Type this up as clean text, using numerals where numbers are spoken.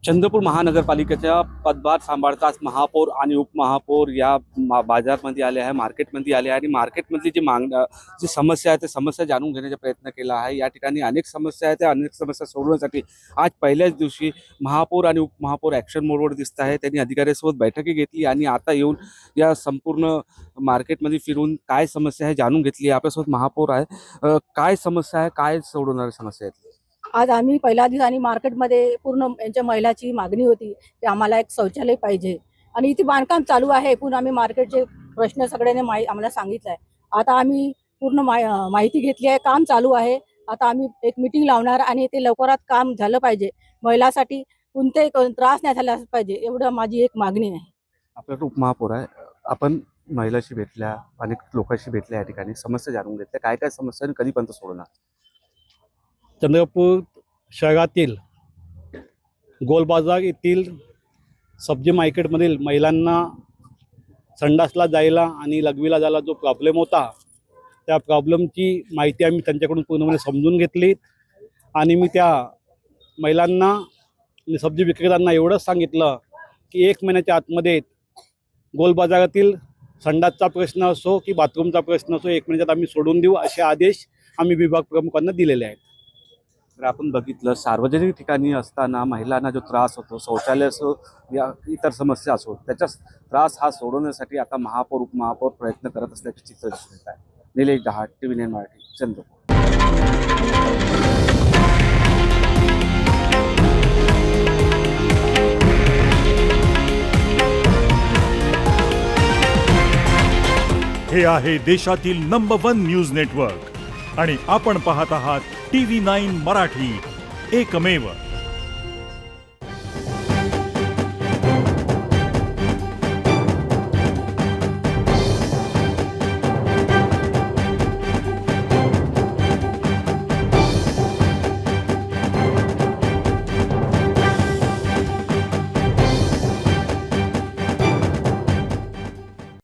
चंद्रपूर महानगरपालिकेचा पदभार सांभाळताच महापौर आणि उपमहापौर या बाजारमध्ये आले आहे, मार्केटमध्ये आले आहे आणि मार्केटमधली जी समस्या आहे त्या समस्या जाणून घेण्याचा प्रयत्न केला आहे। या ठिकाणी अनेक समस्या आहेत, त्या अनेक समस्या सोडवण्यासाठी आज पहिल्याच दिवशी महापौर आणि उपमहापौर ॲक्शन मोडवर दिसत आहे। त्यांनी अधिकाऱ्यांसोबत बैठकी घेतली आणि आता येऊन या संपूर्ण मार्केटमध्ये फिरून काय समस्या आहे जाणून घेतली। आपल्यासोबत महापौर आहे, काय समस्या आहे, काय सोडवणारी समस्या आहेत? आज आम्ही पहिल्या दिवस आणि मार्केटमध्ये पूर्ण यांच्या महिलाची मागणी होती की आम्हाला एक शौचालय पाहिजे आणि इथे बांधकाम चालू आहे। पुन्हा आम्ही मार्केटचे प्रश्न सगळ्यांनी आम्हाला सांगितलं आहे। आता आम्ही पूर्ण माहिती घेतली आहे, काम चालू आहे। आता आम्ही एक मीटिंग लावणार आणि ते लवकरात काम झालं पाहिजे। महिलांसाठी कोणतेही त्रास नाही झाला पाहिजे, एवढं माझी एक मागणी आहे। आपल्याकडे उपमहापौर आहे, आपण महिलाशी भेटल्या, अनेक लोकांशी भेटल्या, या ठिकाणी समस्या जाणून घेतल्या, काय काय समस्या आणि कधीपर्यंत सोडणार? चंद्रपूर शहरातील गोलबाजार येथील सब्जी मार्केटमधील महिलांना संडासला जायला आणि लघवीला जायला जो प्रॉब्लेम होता, त्या प्रॉब्लेमची माहिती आम्ही त्यांच्याकडून पूर्णपणे समजून घेतली आणि मी त्या महिलांना आणि सब्जी विक्रेत्यांना एवढंच सांगितलं की 1 महिन्याच्या आतमध्ये गोलबाजारातील संडासचा प्रश्न असो की बाथरूमचा प्रश्न असो 1 महिन्यात आम्ही सोडून देऊ, असे आदेश आम्ही विभाग प्रमुखांना दिलेले आहेत। तर आपण बघितलं, सार्वजनिक ठिकाणी असताना महिलांना जो त्रास होतो, शौचालय असो या इतर समस्या असो, त्याचा त्रास हा सोडवण्यासाठी आता महापौर उपमहापौर प्रयत्न करत असल्याचे चित्र दिसत आहे। निलेश दहाट, TV9 मराठी, चंद्रपूर। हे आहे देशातील नंबर 1 न्यूज नेटवर्क आणि आपण पाहत आहात TV9 मराठी, एकमेव।